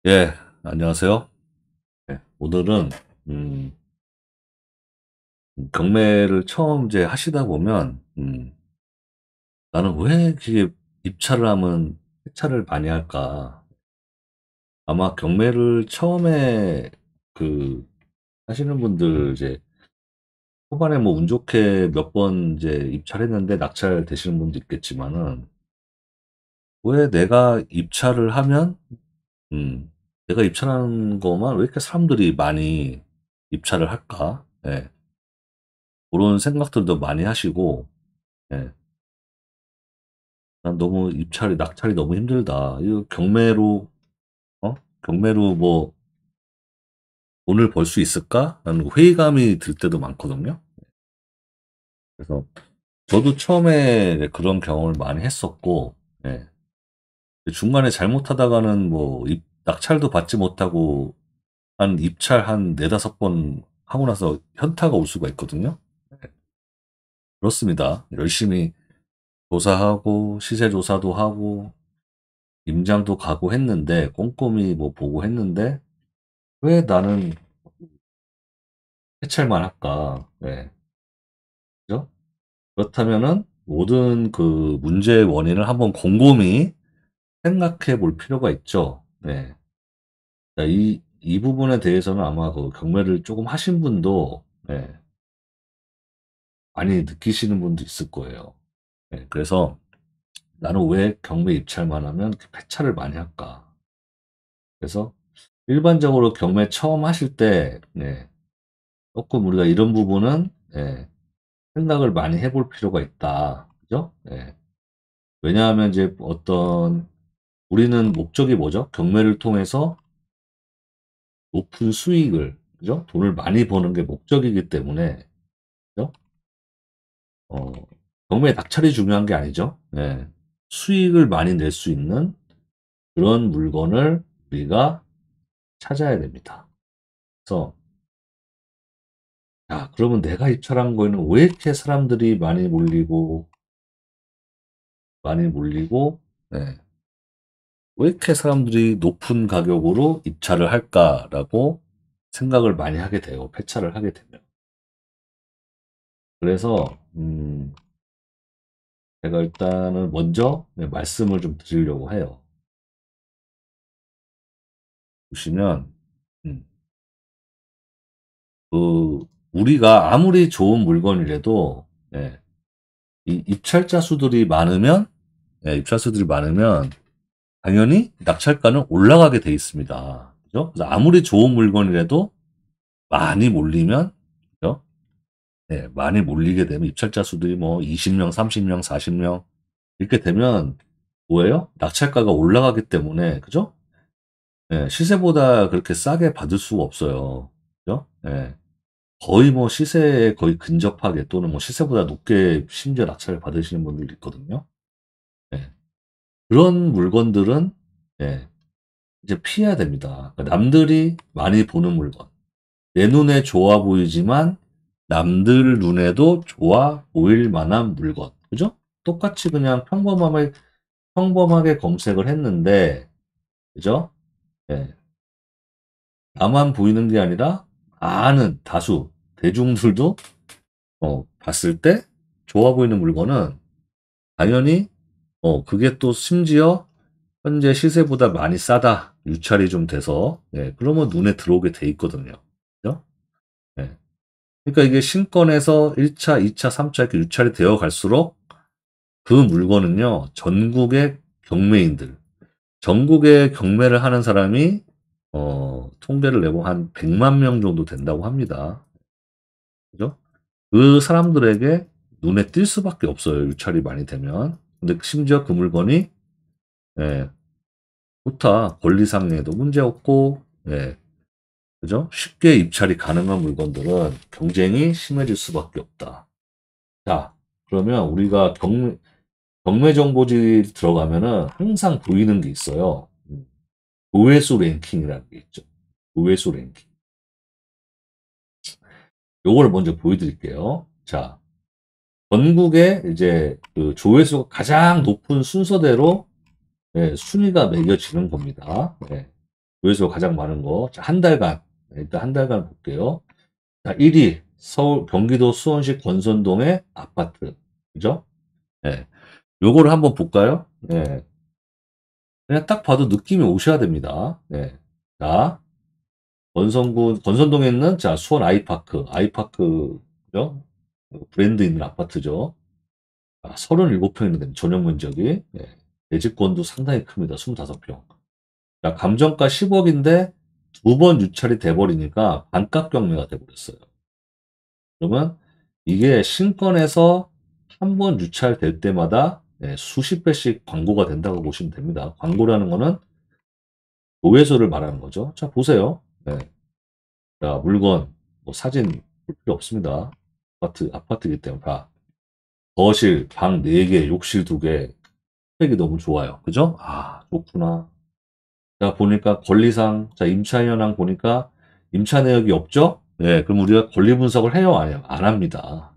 예, 안녕하세요. 예, 오늘은 음, 경매를 처음 이제 하시다 보면 나는 왜 이렇게 입찰을 하면 회차를 많이 할까? 아마 경매를 처음에 그 하시는 분들 이제 초반에 뭐 운 좋게 몇 번 이제 입찰했는데 낙찰 되시는 분도 있겠지만은 왜 내가 입찰하는 거만 왜 이렇게 사람들이 많이 입찰을 할까? 예. 그런 생각들도 많이 하시고, 예. 난 너무 낙찰이 너무 힘들다. 이거 경매로 뭐 돈을 벌 수 있을까? 라는 회의감이 들 때도 많거든요. 그래서 저도 처음에 이제 그런 경험을 많이 했었고, 예. 중간에 잘못하다가는 뭐 낙찰도 받지 못하고 한 입찰 한 네다섯 번 하고 나서 현타가 올 수가 있거든요. 예. 그렇습니다. 열심히 조사하고 시세 조사도 하고 임장도 가고 했는데 꼼꼼히 뭐 보고 했는데 왜 나는 해찰만 할까? 네. 그죠? 그렇다면은 모든 그 문제의 원인을 한번 곰곰이 생각해 볼 필요가 있죠. 네. 자, 이 부분에 대해서는 아마 그 경매를 조금 하신 분도 네, 많이 느끼시는 분도 있을 거예요. 네, 그래서 나는 왜 경매 입찰만 하면 이렇게 폐차를 많이 할까? 그래서 일반적으로 경매 처음 하실 때 네, 조금 우리가 이런 부분은 네, 생각을 많이 해볼 필요가 있다. 그죠? 네. 왜냐하면 이제 우리는 목적이 뭐죠? 경매를 통해서 높은 수익을, 그죠? 돈을 많이 버는 게 목적이기 때문에, 그죠? 어, 경매 낙찰이 중요한 게 아니죠. 네. 수익을 많이 낼 수 있는 그런 물건을 우리가 찾아야 됩니다. 그래서, 야, 그러면 내가 입찰한 거에는 왜 이렇게 사람들이 많이 몰리고, 네. 왜 이렇게 사람들이 높은 가격으로 입찰을 할까라고 생각을 많이 하게 돼요. 폐차를 하게 되면. 그래서 제가 일단은 먼저 네, 말씀을 좀 드리려고 해요. 보시면 음, 우리가 아무리 좋은 물건이라도 예, 이 입찰자 수들이 많으면 당연히 낙찰가는 올라가게 돼 있습니다. 그죠? 그래서 아무리 좋은 물건이라도 많이 몰리면 그죠? 네, 많이 몰리게 되면 입찰자 수들이 뭐 20명, 30명, 40명 이렇게 되면 뭐예요? 낙찰가가 올라가기 때문에 그죠? 네, 시세보다 그렇게 싸게 받을 수가 없어요. 그죠? 네, 거의 뭐 시세에 거의 근접하게 또는 뭐 시세보다 높게 심지어 낙찰을 받으시는 분들도 있거든요. 네, 그런 물건들은 네, 이제 피해야 됩니다. 그러니까 남들이 많이 보는 물건. 내 눈에 좋아 보이지만 남들 눈에도 좋아 보일 만한 물건. 그죠? 똑같이 그냥 평범하게 검색을 했는데, 그죠? 예, 나만 보이는 게 아니라 아는 다수, 대중들도 봤을 때 좋아 보이는 물건은 당연히 그게 또 심지어 현재 시세보다 많이 싸다. 유찰이 좀 돼서, 예, 그러면 눈에 들어오게 돼 있거든요. 그죠? 예. 그러니까 이게 신권에서 1차, 2차, 3차 이렇게 유찰이 되어 갈수록 그 물건은요, 전국에 경매를 하는 사람이, 통계를 내고 한 100만 명 정도 된다고 합니다. 그죠? 그 사람들에게 눈에 띌 수밖에 없어요, 유찰이 많이 되면. 근데 심지어 그 물건이, 예, 좋다. 권리상에도 문제 없고, 예, 그죠? 쉽게 입찰이 가능한 물건들은 경쟁이 심해질 수밖에 없다. 자, 그러면 우리가 경매 정보지 들어가면은 항상 보이는 게 있어요. 조회수 랭킹이라는 게 있죠. 조회수 랭킹. 요거를 먼저 보여드릴게요. 자, 전국에 이제 그 조회수가 가장 높은 순서대로 예, 순위가 매겨지는 겁니다. 예. 조회수가 가장 많은 거. 자, 한 달간. 일단 한 달간 볼게요. 자, 1위. 서울, 경기도 수원시 권선동의 아파트. 그죠? 예. 요거를 한번 볼까요? 예. 그냥 딱 봐도 느낌이 오셔야 됩니다. 예. 자, 권선동에 있는, 자, 수원 아이파크. 아이파크, 그죠? 브랜드 있는 아파트죠. 아, 37평이나 되는 전용 면적이. 예. 대지권도 상당히 큽니다. 25평. 자, 감정가 10억인데 두 번 유찰이 돼버리니까 반값 경매가 돼버렸어요. 그러면 이게 신권에서 한 번 유찰될 때마다 수십 배씩 광고가 된다고 보시면 됩니다. 광고라는 거는 조회수를 말하는 거죠. 자, 보세요. 네. 자, 물건, 뭐 사진 볼 필요 없습니다. 아파트이기 때문에 다. 거실, 방 4개, 욕실 2개. 스펙이 너무 좋아요. 그죠? 아, 좋구나. 자, 보니까 권리상, 자, 임차 현황 보니까 임차 내역이 없죠? 네, 그럼 우리가 권리 분석을 해요? 안 해요? 안 합니다.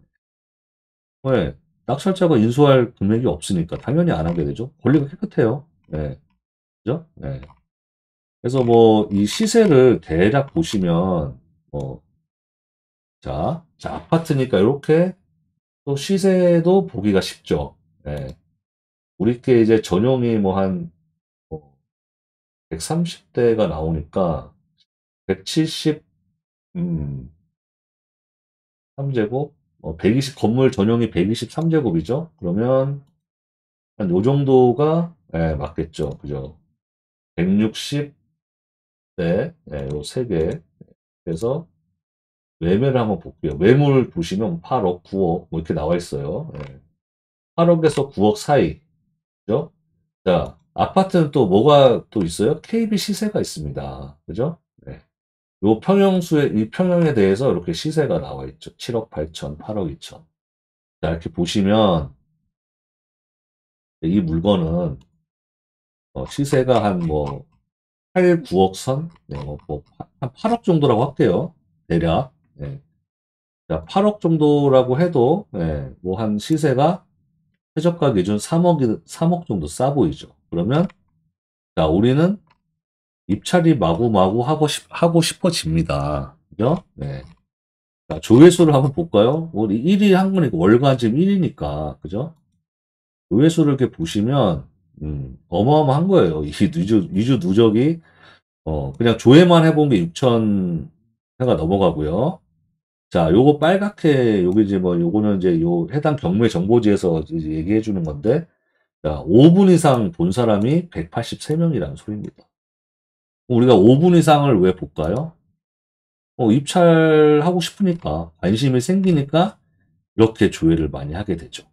왜? 낙찰자가 인수할 금액이 없으니까 당연히 안 하게 되죠. 권리가 깨끗해요. 네, 그죠? 네. 그래서 뭐, 이 시세를 대략 보시면, 자, 아파트니까 이렇게 또 시세도 보기가 쉽죠. 네. 우리께 이제 전용이 뭐 한 130대가 나오니까 170, 3제곱, 120, 건물 전용이 123제곱이죠. 그러면 한 요 정도가 맞겠죠. 그죠? 160대, 요 3개. 그래서 매매를 한번 볼게요. 매물 보시면 8억, 9억 뭐 이렇게 나와 있어요. 8억에서 9억 사이. 그죠? 자, 아파트는 또 뭐가 또 있어요? KB 시세가 있습니다. 그죠? 네. 요 이 평형에 대해서 이렇게 시세가 나와 있죠. 7억 8천, 8억 2천. 자, 이렇게 보시면 이 물건은 시세가 한 뭐 8, 9억 선? 네, 한 8억 정도라고 할게요. 대략. 네. 자, 8억 정도라고 해도 뭐 한 시세가 최저가 기준 3억 정도 싸 보이죠. 그러면 자, 우리는 입찰이 마구마구 하고 싶어집니다. 그죠? 네. 자, 조회수를 한번 볼까요? 우리 1위 한 거니까 월간 지금 1위니까 그죠? 조회수를 이렇게 보시면 어마어마한 거예요. 이 위주 누적이 그냥 조회만 해본 게 6천 회가 넘어가고요. 자, 요거 빨갛게 여기 이제 뭐 요거는 이제 요 해당 경매 정보지에서 이제 얘기해 주는 건데 자, 5분 이상 본 사람이 183명이라는 소리입니다. 우리가 5분 이상을 왜 볼까요? 입찰하고 싶으니까 관심이 생기니까 이렇게 조회를 많이 하게 되죠.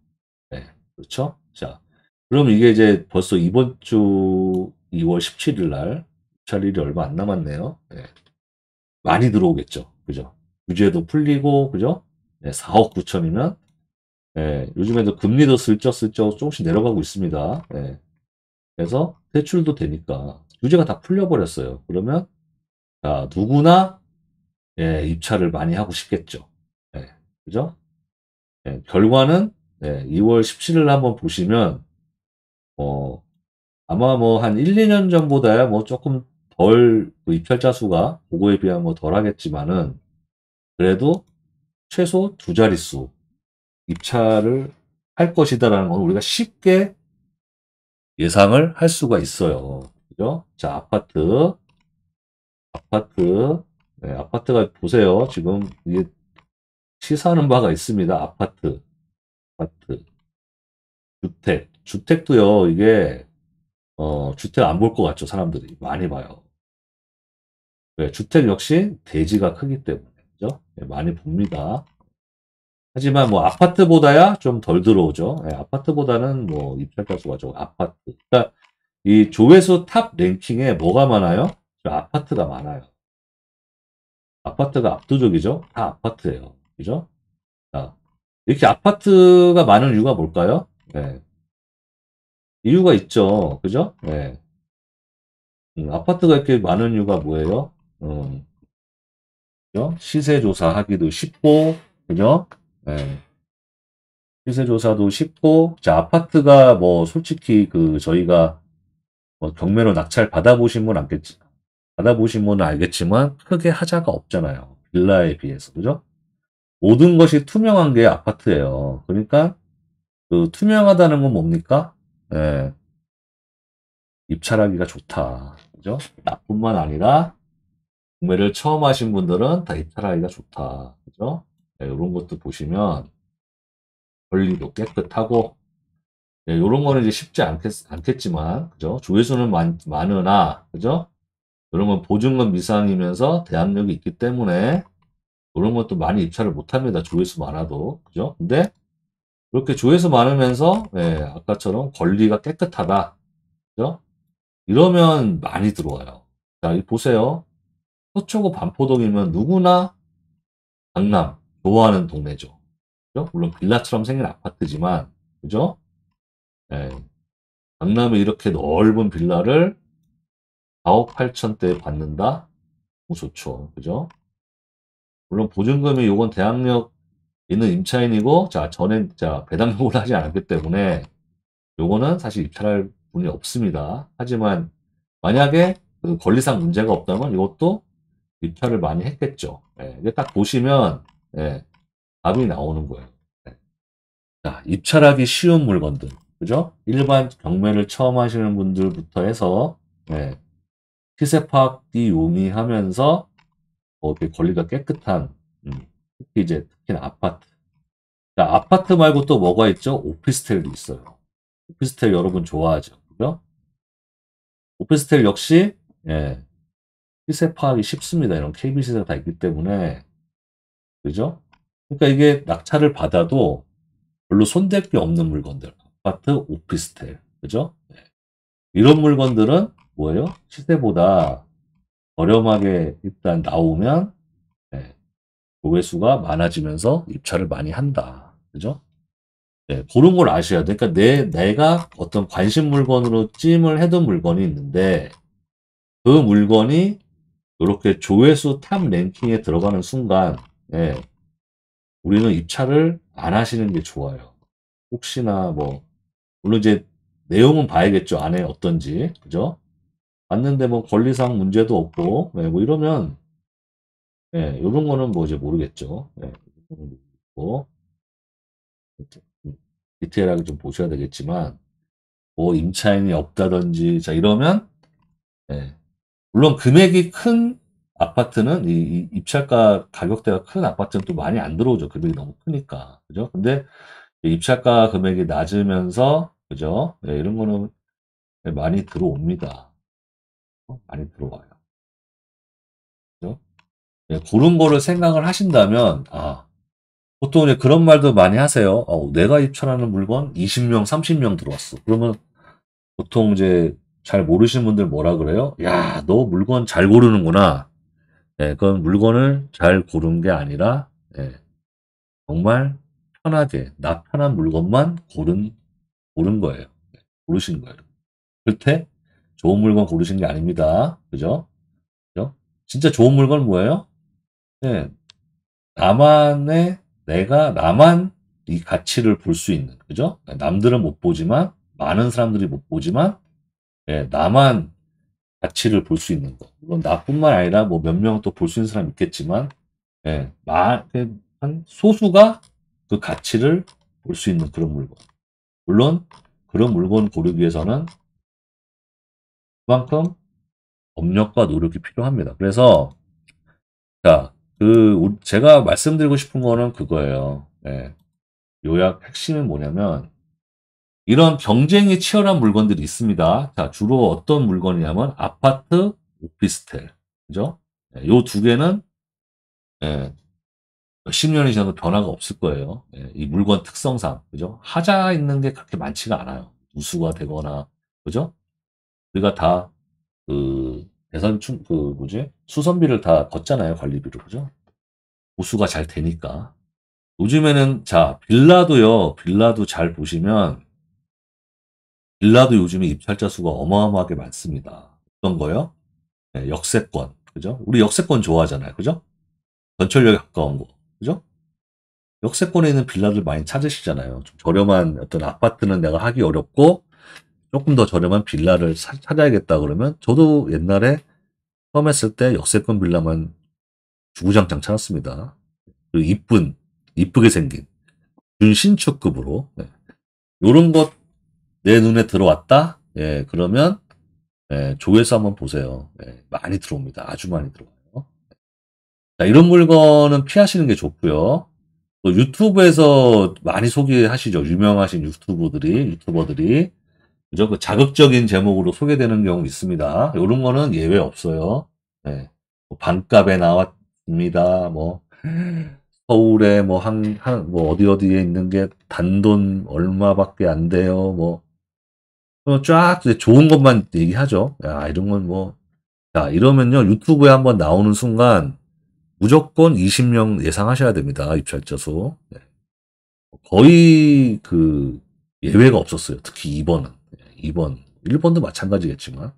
네, 그렇죠? 자, 그럼 이게 이제 벌써 이번 주 2월 17일 날 입찰일이 얼마 안 남았네요. 네, 많이 들어오겠죠. 그죠? 규제도 풀리고, 그죠? 네, 4억 9천이면, 요즘에도 금리도 슬쩍슬쩍 조금씩 내려가고 있습니다. 그래서 대출도 되니까 규제가 다 풀려버렸어요. 그러면, 자, 누구나, 입찰을 많이 하고 싶겠죠. 그죠? 결과는, 2월 17일 한번 보시면, 어, 아마 뭐 한 1, 2년 전보다야 뭐 조금 그 입찰자 수가 그거에 비하면 뭐 덜 하겠지만은, 그래도 최소 두 자릿수 입찰을 할 것이다라는 건 우리가 쉽게 예상을 할 수가 있어요. 그죠? 자, 아파트. 네, 아파트가 보세요. 지금 이게 시사하는 바가 있습니다. 아파트. 주택도요, 이게, 주택 안 볼 것 같죠? 사람들이 많이 봐요. 왜? 주택 역시 대지가 크기 때문에. 그죠? 네, 많이 봅니다. 하지만 뭐 아파트보다야 좀 덜 들어오죠. 아파트보다는 뭐 입찰가 수가 좀 아파트. 그러니까 이 조회수 탑 랭킹에 뭐가 많아요? 아파트가 많아요. 아파트가 압도적이죠? 다 아파트예요. 그죠? 자, 이렇게 아파트가 많은 이유가 뭘까요? 이유가 있죠. 그죠? 아파트가 이렇게 많은 이유가 뭐예요? 그죠? 시세 조사하기도 쉽고, 그죠? 네. 시세 조사도 쉽고, 자, 아파트가 뭐 솔직히 저희가 뭐 경매로 낙찰 받아보신 분 받아보시면 알겠지만 크게 하자가 없잖아요. 빌라에 비해서. 그죠? 모든 것이 투명한 게 아파트예요. 그러니까 그 투명하다는 건 뭡니까? 예, 입찰하기가 좋다. 그죠? 나뿐만 아니라 구매를 처음 하신 분들은 다 입찰하기가 좋다. 그죠? 네, 이런 것도 보시면 권리도 깨끗하고 네, 이런 거는 이제 쉽지 않겠지만 그죠? 조회수는 많으나 그죠? 이런 건 보증금 미상이면서 대항력이 있기 때문에 이런 것도 많이 입찰을 못 합니다. 조회수 많아도. 그죠? 근데 이렇게 조회수 많으면서 예, 아까처럼 권리가 깨끗하다. 그죠? 이러면 많이 들어와요. 자, 이 보세요. 서초구 반포동이면 누구나 강남 좋아하는 동네죠. 그죠? 물론 빌라처럼 생긴 아파트지만 그죠? 예, 강남에 이렇게 넓은 빌라를 4억 8천대에 받는다? 너무 좋죠. 그죠? 물론 보증금이 요건 대항력 있는 임차인이고 자 배당 요구를 하지 않았기 때문에 요거는 사실 입찰할 분이 없습니다. 하지만 만약에 그 권리상 문제가 없다면 이것도 입찰을 많이 했겠죠. 예, 이게 딱 보시면 예, 답이 나오는 거예요. 예. 자, 입찰하기 쉬운 물건들, 그죠? 일반 경매를 처음 하시는 분들부터 해서 예, 시세 파악이 용이하면서 이렇게 권리가 깨끗한 특히 이제 특히나 아파트. 자, 아파트 말고 또 뭐가 있죠? 오피스텔도 있어요. 오피스텔 여러분 좋아하죠, 그죠? 오피스텔 역시 예, 시세 파악이 쉽습니다. 이런 KBC가 다 있기 때문에 그죠? 그러니까 이게 낙찰을 받아도 별로 손댈 게 없는 물건들. 아파트, 오피스텔. 그죠? 네. 이런 물건들은 뭐예요? 시세보다 저렴하게 일단 나오면 네, 조회수가 많아지면서 입찰을 많이 한다. 그죠? 네, 그런 걸 아셔야 돼. 그러니까 내가 어떤 관심 물건으로 찜을 해둔 물건이 있는데 그 물건이 이렇게 조회수 탑 랭킹에 들어가는 순간 예, 우리는 입찰을 안 하시는 게 좋아요. 혹시나 뭐 물론 이제 내용은 봐야겠죠. 안에 어떤지. 그죠? 봤는데 뭐 권리상 문제도 없고 예, 뭐 이러면 예, 요런 거는 뭐 이제 모르겠죠. 예, 뭐 디테일하게 좀 보셔야 되겠지만 뭐 임차인이 없다든지 자 이러면 예, 물론 금액이 큰 아파트는 이 입찰가 가격대가 큰 아파트는 또 많이 안 들어오죠. 금액이 너무 크니까. 그죠? 근데 입찰가 금액이 낮으면서 그죠? 예, 이런 거는 많이 들어옵니다. 많이 들어와요. 그죠? 예, 그런 거를 생각을 하신다면 보통 이제 그런 말도 많이 하세요. 내가 입찰하는 물건 20명, 30명 들어왔어. 그러면 보통 이제 잘 모르시는 분들 뭐라 그래요? 야, 너 물건 잘 고르는구나. 예, 그건 물건을 잘 고른 게 아니라 예, 정말 편하게 나 편한 물건만 고른 거예요. 고르신 거예요. 그때 좋은 물건 고르신 게 아닙니다. 그죠? 그죠? 진짜 좋은 물건은 뭐예요? 네, 나만 이 가치를 볼 수 있는, 그죠? 남들은 못 보지만, 많은 사람들이 못 보지만, 예, 나만 가치를 볼 수 있는 거. 물론 나뿐만 아니라 뭐 몇 명 또 볼 수 있는 사람 있겠지만, 예, 한 소수가 그 가치를 볼 수 있는 그런 물건. 물론 그런 물건 고르기 위해서는 그만큼 업력과 노력이 필요합니다. 그래서 자, 제가 말씀드리고 싶은 거는 그거예요. 예, 요약 핵심은 뭐냐면 이런 경쟁이 치열한 물건들이 있습니다. 자, 주로 어떤 물건이냐면 아파트, 오피스텔. 그죠? 요 두 개는 예, 몇십 년이 지나도 변화가 없을 거예요. 예, 이 물건 특성상. 그죠? 하자 있는 게 그렇게 많지가 않아요. 누수가 되거나. 그죠? 우리가 다 뭐지? 수선비를 다 걷잖아요. 관리비로. 그죠? 보수가 잘 되니까. 요즘에는, 자, 빌라도 잘 보시면, 빌라도 요즘에 입찰자 수가 어마어마하게 많습니다. 어떤 거요? 네, 역세권. 그죠? 우리 역세권 좋아하잖아요. 그죠? 전철역에 가까운 거. 그죠? 역세권에 있는 빌라들 많이 찾으시잖아요. 좀 저렴한 어떤 아파트는 내가 하기 어렵고, 조금 더 저렴한 빌라를 찾아야겠다 그러면, 저도 옛날에 처음 했을 때 역세권 빌라만 주구장창 찾았습니다. 그리고 이쁘게 생긴 준신축급으로. 네. 요런 것 내 눈에 들어왔다? 예, 그러면 예, 조회수 한번 보세요. 예, 많이 들어옵니다. 아주 많이 들어와요. 자, 이런 물건은 피하시는 게 좋고요. 또 유튜브에서 많이 소개하시죠. 유명하신 유튜버들이. 그죠? 그 자극적인 제목으로 소개되는 경우 있습니다. 이런 거는 예외 없어요. 네. 뭐 반값에 나왔습니다. 뭐, 서울에 뭐, 뭐, 어디에 있는 게 단돈 얼마밖에 안 돼요. 뭐, 쫙 이제 좋은 것만 얘기하죠. 야, 이런 건 뭐, 자, 이러면요. 유튜브에 한번 나오는 순간 무조건 20명 예상하셔야 됩니다. 입찰자 수. 네. 거의 그 예외가 없었어요. 특히 2번은. 2번. 1번도 마찬가지겠지만.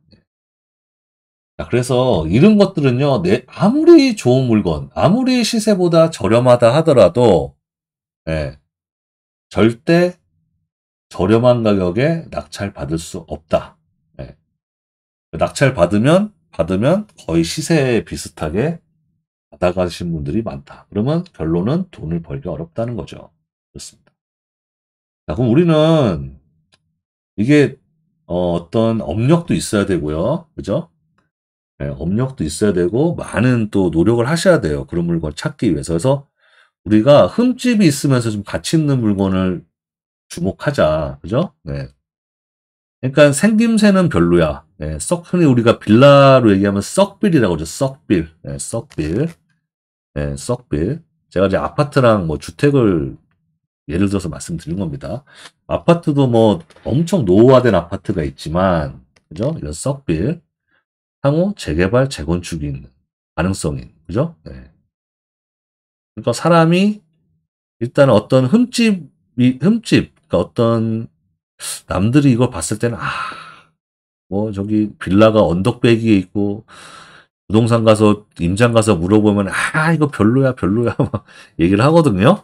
자, 그래서 이런 것들은요, 아무리 좋은 물건, 아무리 시세보다 저렴하다 하더라도, 예, 절대 저렴한 가격에 낙찰 받을 수 없다. 예. 낙찰 받으면 거의 시세에 비슷하게 받아가신 분들이 많다. 그러면 결론은 돈을 벌기 어렵다는 거죠. 그렇습니다. 자, 그럼 우리는 이게 어떤 업력도 있어야 되고요. 그죠? 예, 업력도 있어야 되고 많은 또 노력을 하셔야 돼요. 그런 물건 찾기 위해서. 그래서 우리가 흠집이 있으면서 좀 가치 있는 물건을 주목하자. 그죠? 네. 그러니까 생김새는 별로야. 예, 흔히 우리가 빌라로 얘기하면 썩빌이라고 하죠. 썩빌. 예, 썩빌. 예, 썩빌. 제가 이제 아파트랑 뭐 주택을 예를 들어서 말씀드린 겁니다. 아파트도 뭐 엄청 노후화된 아파트가 있지만, 그죠? 이런 썩빌. 향후 재개발, 재건축이 있는 가능성이, 그죠? 네. 그러니까 사람이 일단 어떤 그러니까 어떤 남들이 이걸 봤을 때는, 뭐 저기 빌라가 언덕배기에 있고 부동산 가서, 임장 가서 물어보면, 이거 별로야, 막 얘기를 하거든요.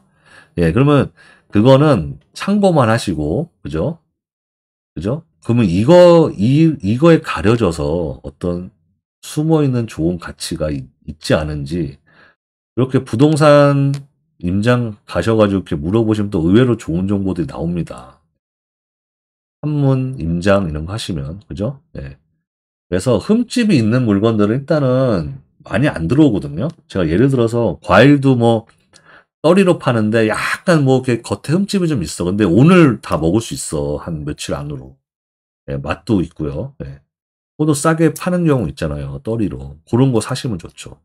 예, 그러면 그거는 참고만 하시고, 그죠? 그죠? 그러면 이거에 가려져서 어떤 숨어 있는 좋은 가치가 있지 않은지, 이렇게 부동산 임장 가셔가지고 이렇게 물어보시면 또 의외로 좋은 정보들이 나옵니다. 한문, 임장 이런 거 하시면, 그죠? 네. 그래서 흠집이 있는 물건들은 일단은 많이 안 들어오거든요. 제가 예를 들어서 과일도 뭐 떠리로 파는데 약간 뭐 이렇게 겉에 흠집이 좀 있어. 근데 오늘 다 먹을 수 있어. 한 며칠 안으로. 예, 맛도 있고요. 예. 포도 싸게 파는 경우 있잖아요. 떠리로. 그런 거 사시면 좋죠.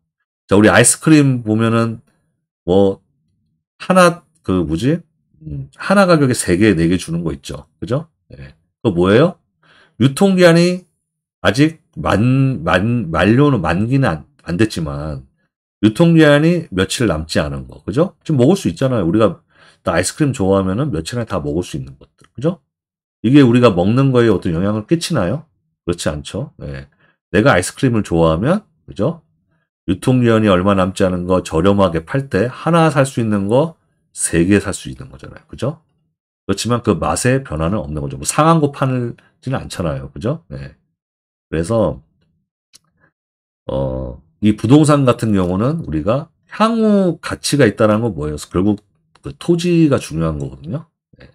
자, 우리 아이스크림 보면은 뭐 하나 그 뭐지? 하나 가격에 3개, 4개 주는 거 있죠. 그죠? 예. 그거 뭐예요? 유통기한이 아직 만료는 만기는 안 됐지만 유통기한이 며칠 남지 않은 거. 그죠? 지금 먹을 수 있잖아요. 우리가 다 아이스크림 좋아하면은 며칠 안에 다 먹을 수 있는 것들. 그죠? 이게 우리가 먹는 거에 어떤 영향을 끼치나요? 그렇지 않죠. 예. 내가 아이스크림을 좋아하면, 그죠? 유통기한이 얼마 남지 않은 거 저렴하게 팔 때 하나 살 수 있는 거 3개 살 수 있는 거잖아요. 그죠? 그렇지만 그 맛의 변화는 없는 거죠. 뭐 상한 거 팔지는 않잖아요. 그죠? 네. 그래서, 이 부동산 같은 경우는 우리가 향후 가치가 있다는 건 뭐예요? 결국 그 토지가 중요한 거거든요. 네.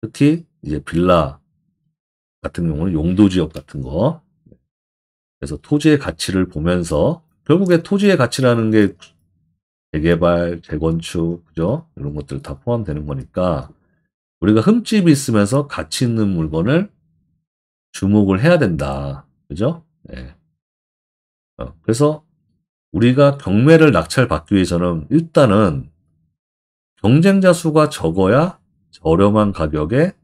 특히 이제 빌라 같은 경우는 용도 지역 같은 거. 그래서 토지의 가치를 보면서 결국에 토지의 가치라는 게 재개발, 재건축, 그죠? 이런 것들 다 포함되는 거니까 우리가 흠집이 있으면서 가치 있는 물건을 주목을 해야 된다. 그죠? 예. 그래서 우리가 경매를 낙찰받기 위해서는 일단은 경쟁자 수가 적어야 저렴한 가격에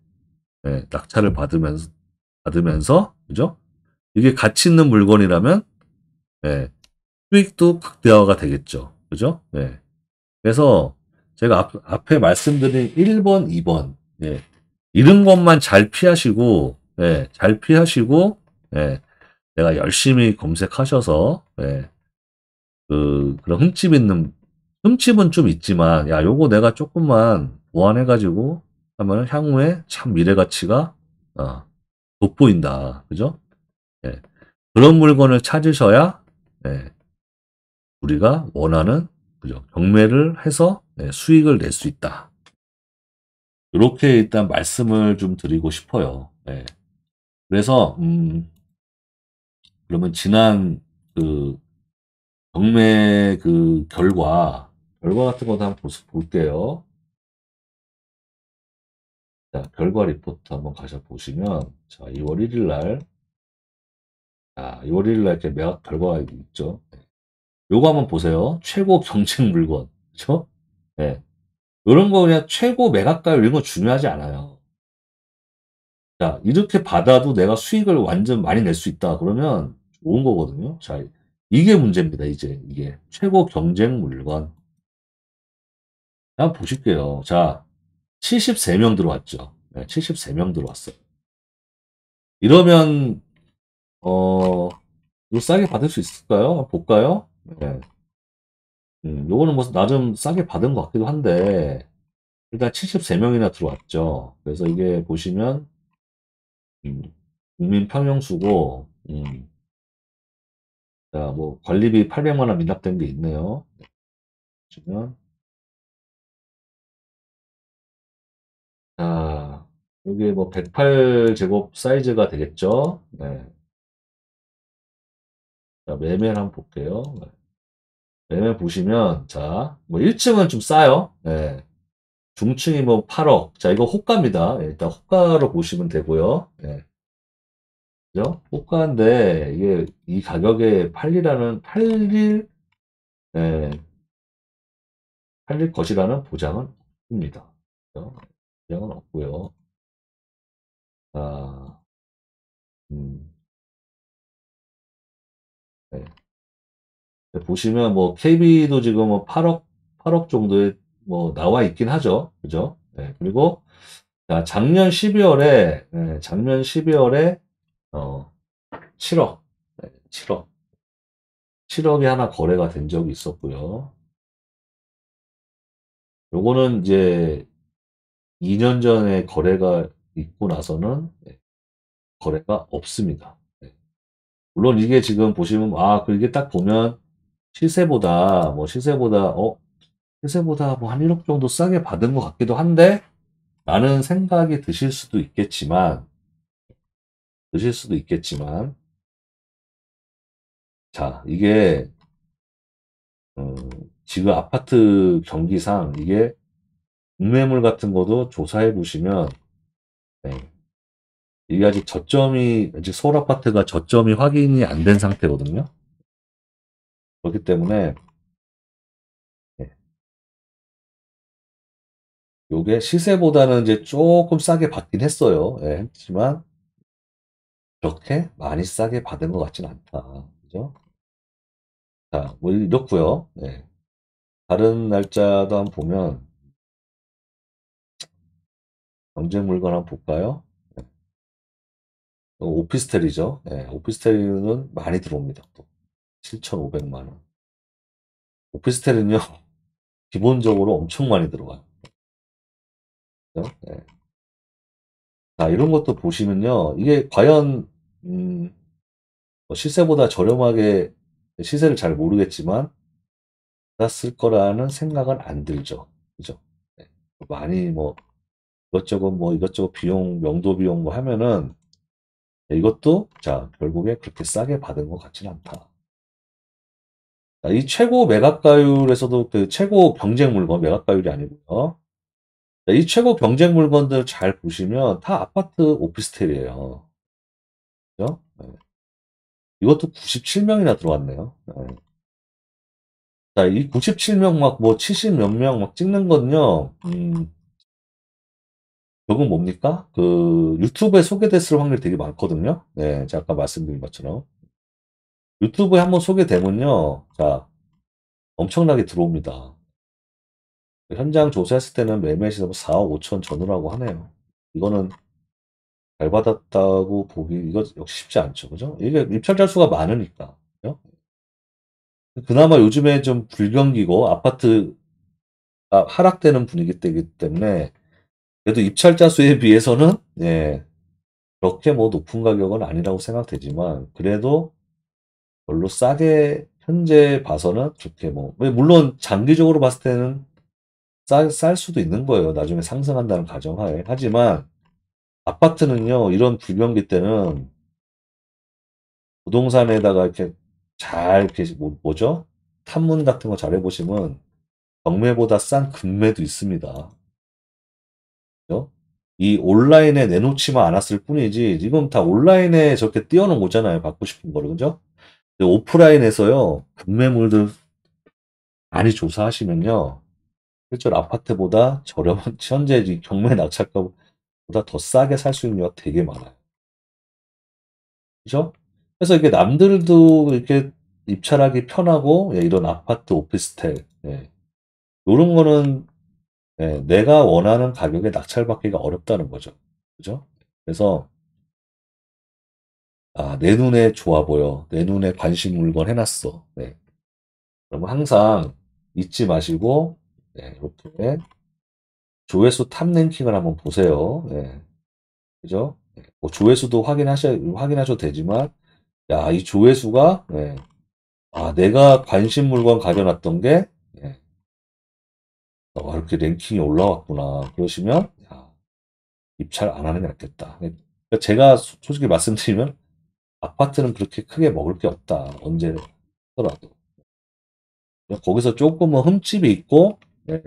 낙찰을 받으면서, 그죠? 이게 가치 있는 물건이라면 예, 수익도 극대화가 되겠죠. 그죠? 예. 그래서 제가 앞에 말씀드린 1번, 2번, 예. 이런 것만 잘 피하시고, 예, 잘 피하시고, 예, 내가 열심히 검색하셔서, 예, 그런 흠집은 좀 있지만, 야, 요거 내가 조금만 보완해가지고 하면 향후에 참 미래 가치가, 돋보인다. 그죠? 예. 그런 물건을 찾으셔야 네, 우리가 원하는 그죠? 경매를 해서 네, 수익을 낼 수 있다. 이렇게 일단 말씀을 좀 드리고 싶어요. 네. 그래서 그러면 지난 그 경매 그 결과 같은 것도 한번 볼게요. 자, 결과 리포트 한번 가셔 보시면, 자, 2월 1일 날, 자, 2월 1일 날 이렇게 매각 결과가 있죠. 네. 요거 한번 보세요. 최고 경쟁 물건. 그쵸? 네. 요런 거 그냥 최고 매각가율 이런 거 중요하지 않아요. 자, 이렇게 받아도 내가 수익을 완전 많이 낼 수 있다. 그러면 좋은 거거든요. 자, 이게 문제입니다. 이제 이게 최고 경쟁 물건. 한번 보실게요. 자, 73명 들어왔죠. 네, 73명 들어왔어요. 이러면 이거 싸게 받을 수 있을까요? 한번 볼까요? 네. 요거는 뭐 나름 싸게 받은 것 같기도 한데 일단 73명이나 들어왔죠. 그래서 이게 보시면 음, 국민 평형수고 자, 뭐 관리비 800만 원 미납된 게 있네요. 보시면 자, 이게 뭐 108제곱 사이즈가 되겠죠? 네. 자, 매매를 한번 볼게요. 네. 매매 보시면 자, 뭐 1층은 좀 싸요. 네. 중층이 뭐 8억. 자, 이거 호가입니다. 예, 일단 호가로 보시면 되고요. 예, 그죠? 호가인데 이게 이 가격에 예, 팔릴 것이라는 보장은 없습니다. 그죠? 보장은 없고요. 아, 음, 네. 보시면 뭐 KB도 지금 뭐 8억 정도에 뭐 나와 있긴 하죠. 그죠? 네, 그리고 자, 작년 12월에 어, 7억, 네, 7억. 7억이 하나 거래가 된 적이 있었고요. 요거는 이제 2년 전에 거래가 있고 나서는 거래가 없습니다. 네. 물론 이게 지금 보시면 이게 딱 보면 시세보다 뭐 한 1억 정도 싸게 받은 것 같기도 한데 라는 생각이 드실 수도 있겠지만 자, 이게 어, 지금 아파트 경기상 이게 공매물 같은 것도 조사해 보시면 네, 이게 아직 서울 아파트가 저점이 확인이 안 된 상태거든요. 그렇기 때문에, 예, 요게 시세보다는 이제 조금 싸게 받긴 했어요. 예, 했지만, 그렇게 많이 싸게 받은 것 같진 않다. 그죠? 자, 뭐, 이렇고요. 예. 다른 날짜도 한번 보면, 경쟁 물건 한번 볼까요? 오피스텔이죠. 예, 오피스텔은 많이 들어옵니다. 또. 7,500만 원. 오피스텔은요, 기본적으로 엄청 많이 들어가요. 그죠? 예. 자, 이런 것도 보시면요. 이게 과연, 뭐 시세보다 저렴하게, 시세를 잘 모르겠지만, 받았을 거라는 생각은 안 들죠. 그죠? 네. 많이 이것저것 비용, 명도 비용 뭐 하면은, 이것도, 자, 결국에 그렇게 싸게 받은 것 같지는 않다. 자, 이 최고 매각가율에서도 그 최고 경쟁 물건, 매각가율이 아니고요. 자, 이 최고 경쟁 물건들 잘 보시면 다 아파트 오피스텔이에요. 그죠? 네. 이것도 97명이나 들어왔네요. 네. 자, 이 97명 뭐 70 몇 명 막 찍는 건요, 저건 뭡니까? 그 유튜브에 소개됐을 확률이 되게 많거든요. 네, 제가 아까 말씀드린 것처럼. 유튜브에 한번 소개되면요, 자, 엄청나게 들어옵니다. 현장 조사했을 때는 매매 시세 4억 5천 전후라고 하네요. 이거는 잘 받았다고 이거 역시 쉽지 않죠. 그죠? 이게 입찰자 수가 많으니까. 그죠? 그나마 요즘에 좀 불경기고 아파트가 하락되는 분위기 때문에 그래도 입찰자 수에 비해서는 예, 그렇게 뭐 높은 가격은 아니라고 생각되지만 그래도 별로 싸게 현재 봐서는 그렇게 뭐, 물론 장기적으로 봤을 때는 쌀 수도 있는 거예요. 나중에 상승한다는 가정하에. 하지만 아파트는요, 이런 불경기 때는 부동산에다가 이렇게 잘, 이렇게 뭐죠? 탐문 같은 거 잘 해보시면 경매보다 싼 금매도 있습니다. 그죠? 이 온라인에 내놓지만 않았을 뿐이지, 지금 다 온라인에 저렇게 띄워놓은 거잖아요. 받고 싶은 거를. 그죠? 근데 오프라인에서요, 금매물들 많이 조사하시면요, 실제로 아파트보다 저렴한, 현재 이 경매 낙찰가보다 더 싸게 살 수 있는 경우가 되게 많아요. 그죠? 그래서 이게 남들도 이렇게 입찰하기 편하고, 예, 이런 아파트, 오피스텔, 예, 요런 거는, 예, 내가 원하는 가격에 낙찰받기가 어렵다는 거죠. 그죠? 그래서, 아, 내 눈에 좋아 보여. 내 눈에 관심 물건 해놨어. 네. 그러면 항상 잊지 마시고, 네, 이렇게 조회수 탑 랭킹을 한번 보세요. 네. 그죠? 네. 뭐 조회수도 확인하셔도 되지만, 야, 이 조회수가, 네. 아, 내가 관심 물건 가져놨던 게, 네. 이렇게 랭킹이 올라왔구나. 그러시면, 야, 입찰 안 하는 게 낫겠다. 그러니까 제가 솔직히 말씀드리면, 아파트는 그렇게 크게 먹을 게 없다. 언제 하더라도. 거기서 조금은 흠집이 있고, 네.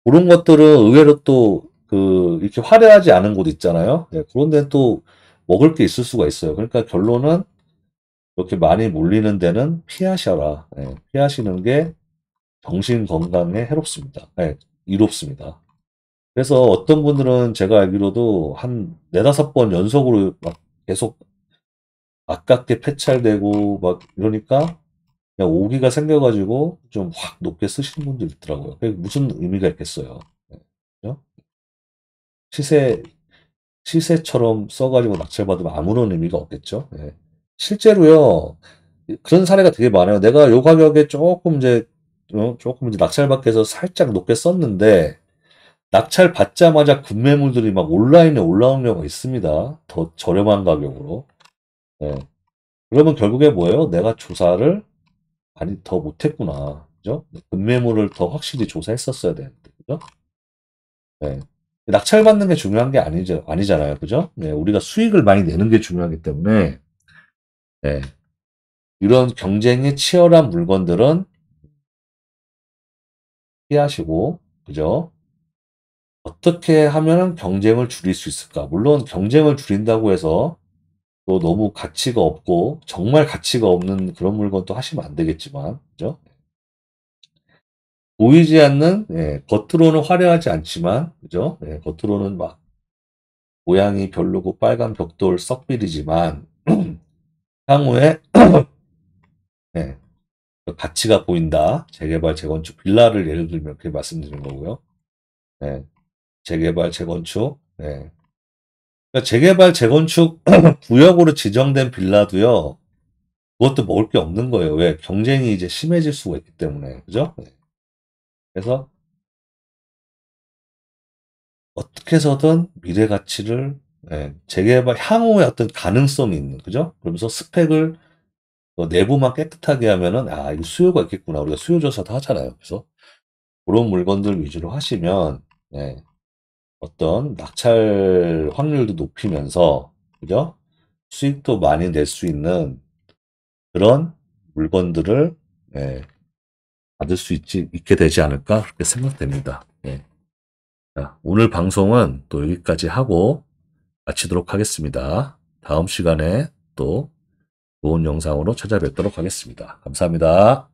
그런 것들은 의외로 또, 이렇게 화려하지 않은 곳 있잖아요. 네. 그런 데는 또 먹을 게 있을 수가 있어요. 그러니까 결론은 이렇게 많이 몰리는 데는 피하셔라. 네. 피하시는 게 정신 건강에 해롭습니다. 네. 이롭습니다. 그래서 어떤 분들은 제가 알기로도 한 네다섯 번 연속으로 막 계속 아깝게 패찰되고 막 이러니까 그냥 오기가 생겨가지고 좀 확 높게 쓰시는 분들 있더라고요. 그게 무슨 의미가 있겠어요. 네. 그죠? 시세, 시세처럼 써가지고 낙찰받으면 아무런 의미가 없겠죠. 네. 실제로요, 그런 사례가 되게 많아요. 내가 요 가격에 조금 이제 낙찰받기 위해서 살짝 높게 썼는데, 낙찰 받자마자 급매물들이 막 온라인에 올라온 경우가 있습니다. 더 저렴한 가격으로. 네. 그러면 결국에 뭐예요? 내가 조사를 많이 더 못했구나. 그죠? 급매물을 더 확실히 조사했었어야 되는데. 그죠? 네. 낙찰받는 게 중요한 게 아니잖아요. 그죠? 네. 우리가 수익을 많이 내는 게 중요하기 때문에, 네. 이런 경쟁이 치열한 물건들은 피하시고, 그죠? 어떻게 하면 경쟁을 줄일 수 있을까? 물론 경쟁을 줄인다고 해서 또 너무 가치가 없고, 정말 가치가 없는 그런 물건 또 하시면 안 되겠지만, 그죠? 보이지 않는, 예, 겉으로는 화려하지 않지만, 그죠? 예, 겉으로는 막 모양이 별로고 빨간 벽돌 썩빌이지만, 향후에, 예, 가치가 보인다. 재개발, 재건축, 빌라를 예를 들면 그렇게 말씀드리는 거고요. 예, 재개발, 재건축, 예. 그러니까 재개발, 재건축 구역으로 지정된 빌라도요, 그것도 먹을 게 없는 거예요. 왜? 경쟁이 이제 심해질 수가 있기 때문에. 그죠? 네. 그래서 어떻게 해서든 미래 가치를, 예, 재개발 향후에 어떤 가능성이 있는, 그죠? 그러면서 스펙을 내부만 깨끗하게 하면은, 아, 이 수요가 있겠구나. 우리가 수요 조사도 하잖아요. 그래서 그런 물건들 위주로 하시면, 예, 어떤 낙찰 확률도 높이면서, 그죠? 수익도 많이 낼 수 있는 그런 물건들을, 예, 받을 수 있게 되지 않을까? 그렇게 생각됩니다. 예. 자, 오늘 방송은 또 여기까지 하고 마치도록 하겠습니다. 다음 시간에 또 좋은 영상으로 찾아뵙도록 하겠습니다. 감사합니다.